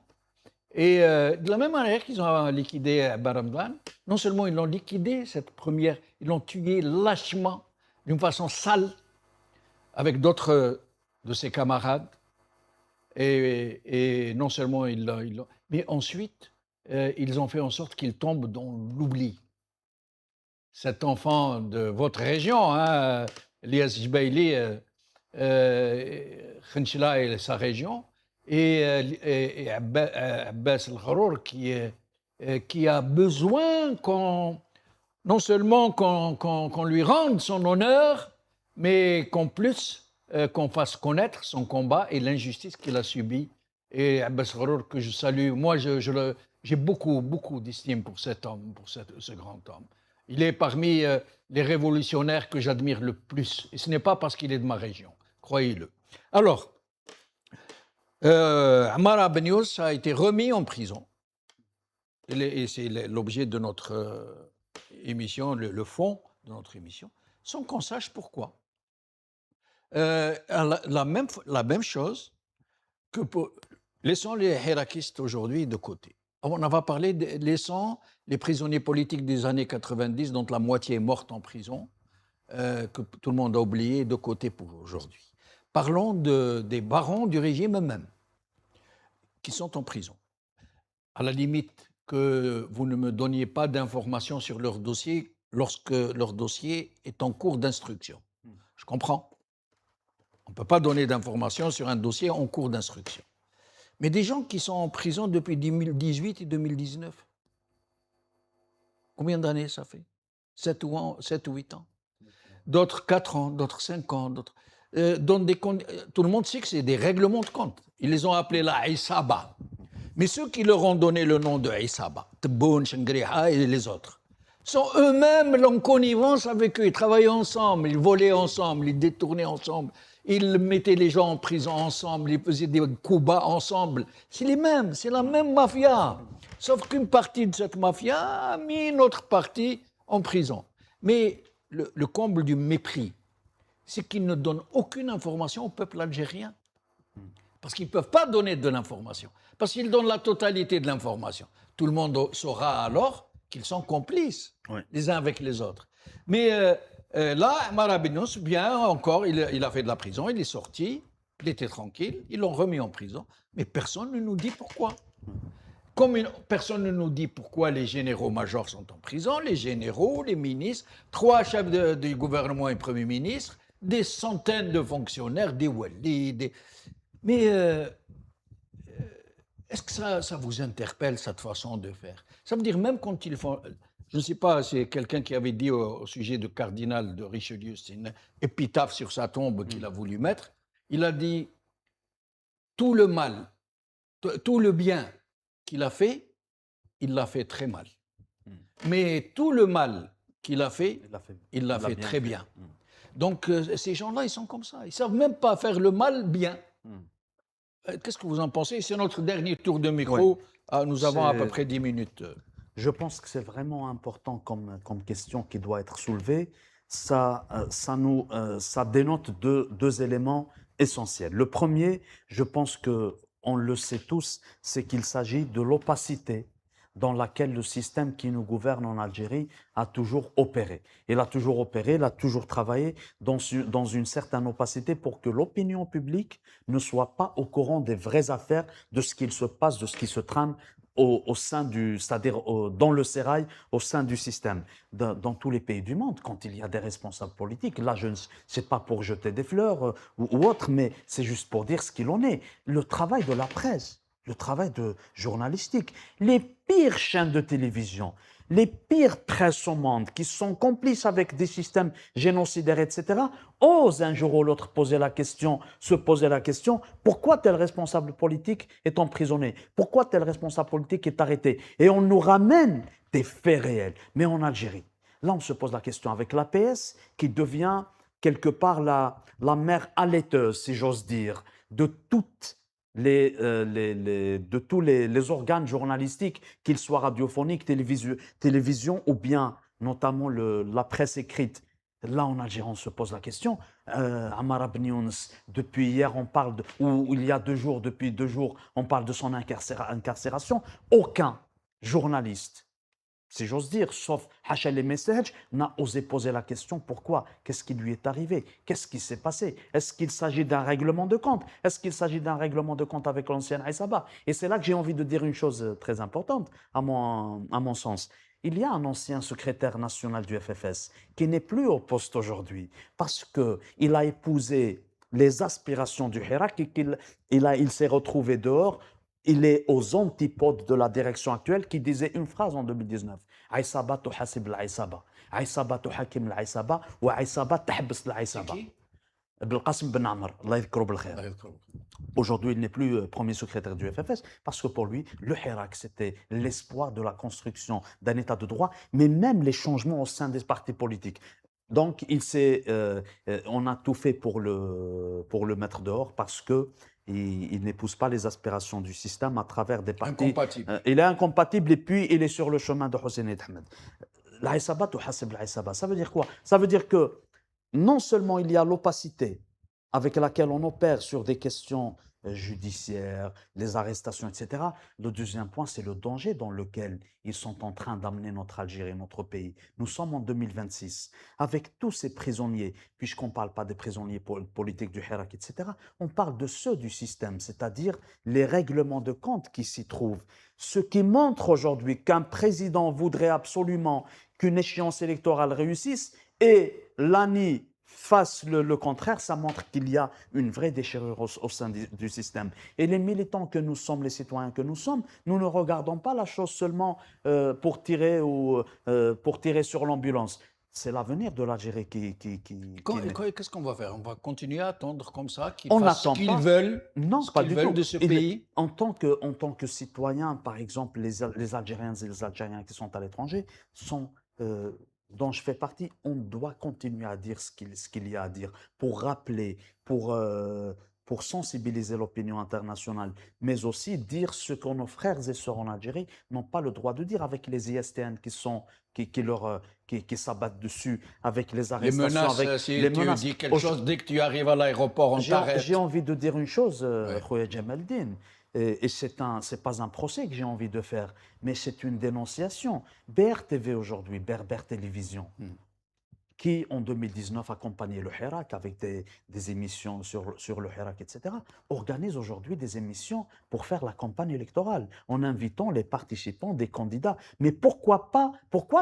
et de la même manière qu'ils ont liquidé Abba Ramdan, non seulement ils l'ont liquidé, cette première, ils l'ont tué lâchement, d'une façon sale, avec d'autres de ses camarades. Et non seulement ils l'ont, mais ensuite, ils ont fait en sorte qu'il tombe dans l'oubli. Cet enfant de votre région, hein, Elias Jbaili, Khenchela et sa région, et Abbas El-Kharour qui a besoin non seulement qu'on lui rende son honneur, mais qu'en plus qu'on fasse connaître son combat et l'injustice qu'il a subie. Et Abbas El-Kharour, que je salue, moi j'ai beaucoup d'estime pour cet homme, pour ce grand homme. Il est parmi les révolutionnaires que j'admire le plus. Et ce n'est pas parce qu'il est de ma région, croyez-le. Alors, Ammar Abenyous a été remis en prison. Et c'est l'objet de notre émission, le fond de notre émission, sans qu'on sache pourquoi. La même chose que pour... Laissons les hirakistes aujourd'hui de côté. On va parler, laissons les prisonniers politiques des années 90, dont la moitié est morte en prison, que tout le monde a oublié, de côté pour aujourd'hui. Parlons des barons du régime eux-mêmes, qui sont en prison. À la limite que vous ne me donniez pas d'informations sur leur dossier lorsque leur dossier est en cours d'instruction. Je comprends. On ne peut pas donner d'informations sur un dossier en cours d'instruction. Mais des gens qui sont en prison depuis 2018 et 2019, combien d'années ça fait 7 ou 8 ans. D'autres 4 ans, d'autres 5 ans, d'autres... tout le monde sait que c'est des règlements de compte. Ils les ont appelés la Isaba. Mais ceux qui leur ont donné le nom de Isaba, Tebboune, Chengriha et les autres, sont eux-mêmes en connivence avec eux. Ils travaillaient ensemble, ils volaient ensemble, ils détournaient ensemble. Ils mettaient les gens en prison ensemble, ils faisaient des coups bas ensemble. C'est les mêmes, c'est la même mafia. Sauf qu'une partie de cette mafia a mis une autre partie en prison. Mais le comble du mépris, c'est qu'ils ne donnent aucune information au peuple algérien. Parce qu'ils ne peuvent pas donner de l'information. Parce qu'ils donnent la totalité de l'information. Tout le monde saura alors qu'ils sont complices, les uns avec les autres. Mais... là, Ammar Abenyous, bien encore, il a fait de la prison, il est sorti, il était tranquille, ils l'ont remis en prison, mais personne ne nous dit pourquoi. Comme personne ne nous dit pourquoi les généraux-majors sont en prison, les généraux, les ministres, 3 chefs du gouvernement et Premier ministre, des centaines de fonctionnaires, des walis, Mais est-ce que ça vous interpelle, cette façon de faire? Ça veut dire même quand ils font... Je ne sais pas, c'est quelqu'un qui avait dit au sujet du cardinal de Richelieu, c'est une épitaphe sur sa tombe qu'il a voulu mettre. Il a dit tout le mal, tout le bien qu'il a fait, il l'a fait très mal. Mais tout le mal qu'il a fait, il l'a fait très bien. Donc ces gens-là, ils sont comme ça. Ils ne savent même pas faire le mal bien. Qu'est-ce que vous en pensez? C'est notre dernier tour de micro. Nous avons à peu près 10 minutes. Je pense que c'est vraiment important comme question qui doit être soulevée. Ça dénote deux éléments essentiels. Le premier, je pense qu'on le sait tous, c'est qu'il s'agit de l'opacité dans laquelle le système qui nous gouverne en Algérie a toujours opéré. Il a toujours travaillé dans une certaine opacité pour que l'opinion publique ne soit pas au courant des vraies affaires, de ce qu'il se passe, de ce qui se trame au sein c'est-à-dire dans le sérail, au sein du système, dans tous les pays du monde, quand il y a des responsables politiques. Là, c'est pas pour jeter des fleurs ou autre, mais c'est juste pour dire ce qu'il en est. Le travail de la presse, le travail journalistique, les pires chaînes de télévision, les pires presses au monde qui sont complices avec des systèmes génocidaires, etc., osent un jour ou l'autre se poser la question, pourquoi tel responsable politique est emprisonné? Pourquoi tel responsable politique est arrêté? Et on nous ramène des faits réels. Mais en Algérie, là on se pose la question avec l'APS qui devient quelque part la mère allaiteuse, si j'ose dire, de toutes de tous les organes journalistiques, qu'ils soient radiophoniques, télévision ou bien notamment la presse écrite. Là, en Algérie, on se pose la question. Ammar Abn Younes, depuis hier, on parle ou il y a 2 jours, depuis 2 jours, on parle de son incarcération. Aucun journaliste, si j'ose dire, sauf Hachel et Message, n'a osé poser la question pourquoi? Qu'est-ce qui lui est arrivé? Qu'est-ce qui s'est passé? Est-ce qu'il s'agit d'un règlement de compte? Est-ce qu'il s'agit d'un règlement de compte avec l'ancienne Aïssaba? Et c'est là que j'ai envie de dire une chose très importante, à mon sens. Il y a un ancien secrétaire national du FFS qui n'est plus au poste aujourd'hui parce qu'il a épousé les aspirations du Hirak et il s'est retrouvé dehors. Il est aux antipodes de la direction actuelle qui disait une phrase en 2019. Aïssaba tuhasib l'Aïssaba. Aïssaba tuhakim l'Aïssaba ou Aïssaba tahbis l'Aïssaba. Belqasim Ben Amr, Allah yadhkuru bil khair. Aujourd'hui, il n'est plus premier secrétaire du FFS parce que pour lui, le Hirak, c'était l'espoir de la construction d'un État de droit, mais même les changements au sein des partis politiques. Donc, on a tout fait pour le mettre dehors parce qu'il n'épouse pas les aspirations du système à travers des partis. Incompatible. Il est incompatible et puis il est sur le chemin de Hossein Ahmed. L'Aïssaba, tuhasib l'Aïssaba. Ça veut dire quoi? Ça veut dire que non seulement il y a l'opacité avec laquelle on opère sur des questions judiciaires, les arrestations, etc. Le deuxième point, c'est le danger dans lequel ils sont en train d'amener notre Algérie, notre pays. Nous sommes en 2026, avec tous ces prisonniers, puisqu'on ne parle pas des prisonniers politiques du Hirak, etc., on parle de ceux du système, c'est-à-dire les règlements de compte qui s'y trouvent. Ce qui montre aujourd'hui qu'un président voudrait absolument qu'une échéance électorale réussisse et l'ANI fasse le contraire, ça montre qu'il y a une vraie déchirure au sein du système. Et les militants que nous sommes, les citoyens que nous sommes, nous ne regardons pas la chose seulement pour tirer sur l'ambulance. C'est l'avenir de l'Algérie Qu'est-ce qu'on va faire? On va continuer à attendre comme ça qu'ils On fassent ce n'attend qu'ils pas. veulent, Non, ce pas qu'ils du veulent tout. de ce pays. En tant que citoyen, par exemple, les Algériens et les Algériens qui sont à l'étranger sont dont je fais partie, on doit continuer à dire ce qu'il y a à dire pour rappeler, pour sensibiliser l'opinion internationale, mais aussi dire ce que nos frères et sœurs en Algérie n'ont pas le droit de dire avec les ISTN qui s'abattent dessus, avec les Les arrestations, menaces, avec si les tu menaces. dis quelque chose, dès que tu arrives à l'aéroport, on t'arrête. J'ai envie de dire une chose, Ouais. Khoya Djamaldine, et c'est pas un procès que j'ai envie de faire, mais c'est une dénonciation. BRTV aujourd'hui, Berber Télévision, qui en 2019 accompagnait le Hirak avec des émissions sur le Hirak, etc., organise aujourd'hui des émissions pour faire la campagne électorale en invitant les participants des candidats. Mais pourquoi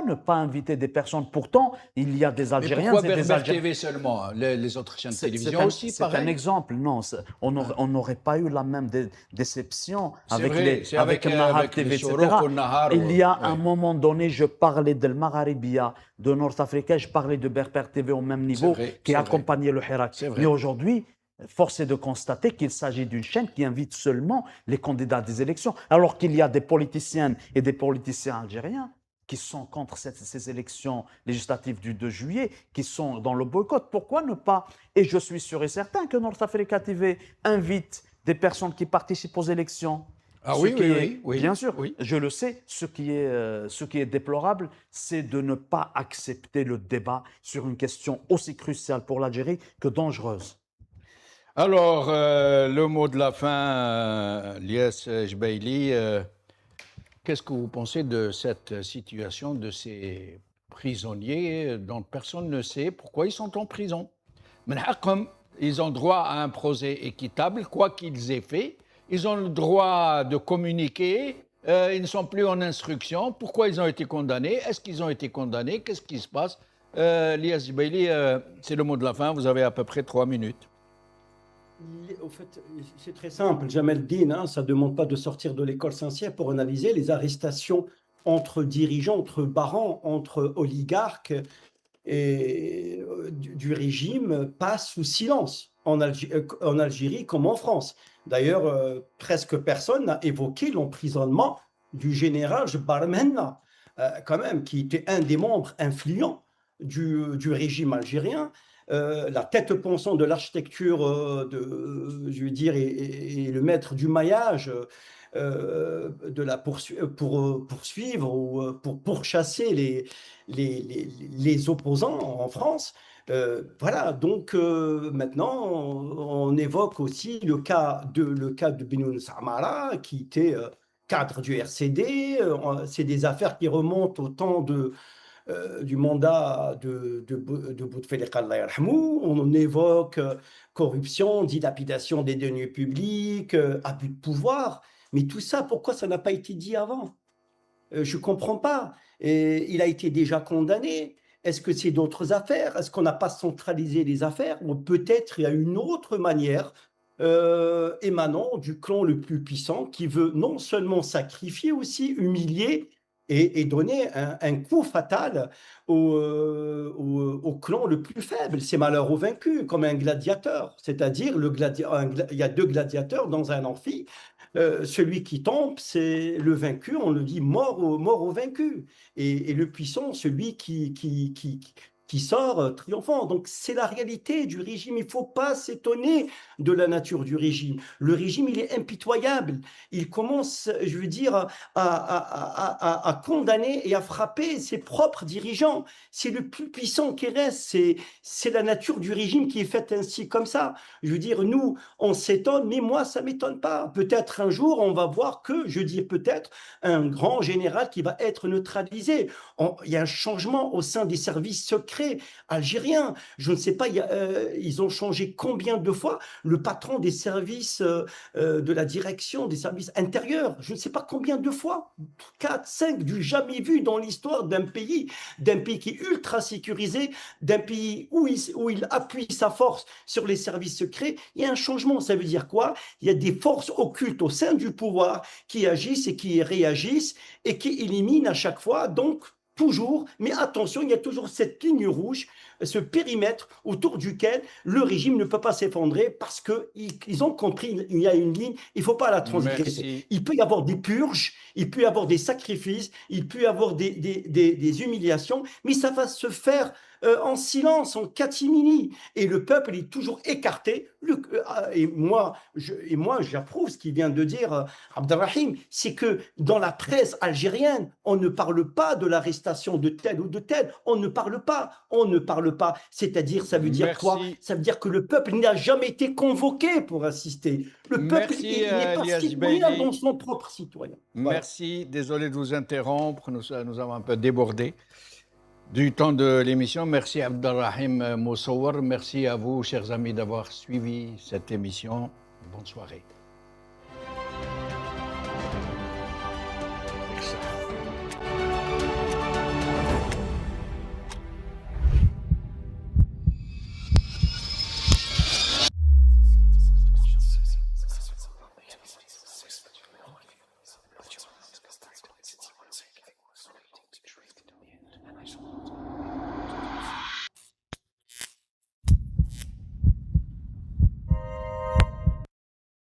ne pas inviter des personnes? Pourtant, il y a des Algériens Mais pourquoi et des Berber Algériens. TV seulement? Les autres chaînes de télévision C'est aussi, c'est un pareil. exemple, non. On n'aurait pas eu la même déception C'est avec, vrai, c'est avec Nahar avec TV, les etc. Shorouk ou Nahar, Il y a ouais. un moment donné, je parlais de Magharibia, de North Africa, je parlais de Berber TV au même niveau vrai, qui c'est accompagnait le Hirak. C'est vrai. Mais aujourd'hui, force est de constater qu'il s'agit d'une chaîne qui invite seulement les candidats des élections, alors qu'il y a des politiciennes et des politiciens algériens qui sont contre ces élections législatives du 2 juillet, qui sont dans le boycott. Pourquoi ne pas? Et je suis sûr et certain que North Africa TV invite des personnes qui participent aux élections. Ah Ce oui, qui oui, est- oui, oui, Bien sûr, oui. je le sais. Ce qui est déplorable, c'est de ne pas accepter le débat sur une question aussi cruciale pour l'Algérie que dangereuse. Alors, le mot de la fin, Lies Jbeili, qu'est-ce que vous pensez de cette situation de ces prisonniers dont personne ne sait pourquoi ils sont en prison? من حقهم, ils ont droit à un procès équitable, quoi qu'ils aient fait. Ils ont le droit de communiquer. Ils ne sont plus en instruction. Pourquoi ils ont été condamnés? Est-ce qu'ils ont été condamnés? Qu'est-ce qui se passe? Lies Jbeili, c'est le mot de la fin. Vous avez à peu près 3 minutes. Au fait, c'est très simple, Jamel Din, hein, ça ne demande pas de sortir de l'école Saint-Cyr pour analyser les arrestations entre dirigeants, entre barons, entre oligarques et du régime passent sous silence en Algérie comme en France. D'ailleurs, presque personne n'a évoqué l'emprisonnement du général Jebbar Menna, quand même, qui était un des membres influents du régime algérien. la tête pensante de l'architecture, je veux dire, et le maître du maillage pour poursuivre ou pour pourchasser les opposants en France. Voilà, donc maintenant on évoque aussi le cas de Benoît Samara qui était cadre du RCD. C'est des affaires qui remontent au temps du mandat de Bouteflika Allah yarhamou. On évoque corruption, dilapidation des deniers publics, abus de pouvoir. Mais tout ça, pourquoi ça n'a pas été dit avant? Je ne comprends pas. Et il a été déjà condamné. Est-ce que c'est d'autres affaires? Est-ce qu'on n'a pas centralisé les affaires? Ou peut-être il y a une autre manière émanant du clan le plus puissant qui veut non seulement sacrifier, aussi humilier et donner un coup fatal au clan le plus faible. C'est malheur au vaincu, comme un gladiateur. C'est-à-dire, il y a deux gladiateurs dans un amphi. Celui qui tombe, c'est le vaincu, on le dit mort au vaincu. Et le puissant, celui qui sort triomphant. Donc c'est la réalité du régime. Il ne faut pas s'étonner de la nature du régime. Le régime, il est impitoyable. Il commence, je veux dire, à condamner et à frapper ses propres dirigeants. C'est le plus puissant qui reste. C'est la nature du régime qui est faite ainsi comme ça. Je veux dire, nous, on s'étonne, mais moi, ça ne m'étonne pas. Peut-être un jour, on va voir que, je dis peut-être, un grand général qui va être neutralisé. Il y a un changement au sein des services secrets algériens. Je ne sais pas, ils ont changé combien de fois le patron des services de la direction des services intérieurs. Je ne sais pas combien de fois. 4, 5, du jamais vu dans l'histoire d'un pays qui est ultra sécurisé, d'un pays où il appuie sa force sur les services secrets. Il y a un changement. Ça veut dire quoi? Il y a des forces occultes au sein du pouvoir qui agissent et qui réagissent et qui éliminent à chaque fois. Donc, toujours, mais attention, il y a toujours cette ligne rouge, ce périmètre autour duquel le régime ne peut pas s'effondrer parce qu'ils ont compris, il y a une ligne, il ne faut pas la transgresser. Il peut y avoir des purges, il peut y avoir des sacrifices, il peut y avoir des humiliations, mais ça va se faire en silence, en catimini. Et le peuple est toujours écarté. Et moi, j'approuve ce qu'il vient de dire Abdelrahim, c'est que dans la presse algérienne, on ne parle pas de l'arrestation de tel ou de tel. On ne parle pas. C'est-à-dire, ça veut dire quoi? Ça veut dire que le peuple n'a jamais été convoqué pour assister. Le peuple n'est pas citoyen dans son propre citoyen. Merci. Voilà. Désolé de vous interrompre. Nous avons un peu débordé du temps de l'émission. Merci Abdelrahim Moussaour. Merci à vous, chers amis, d'avoir suivi cette émission. Bonne soirée. Merci.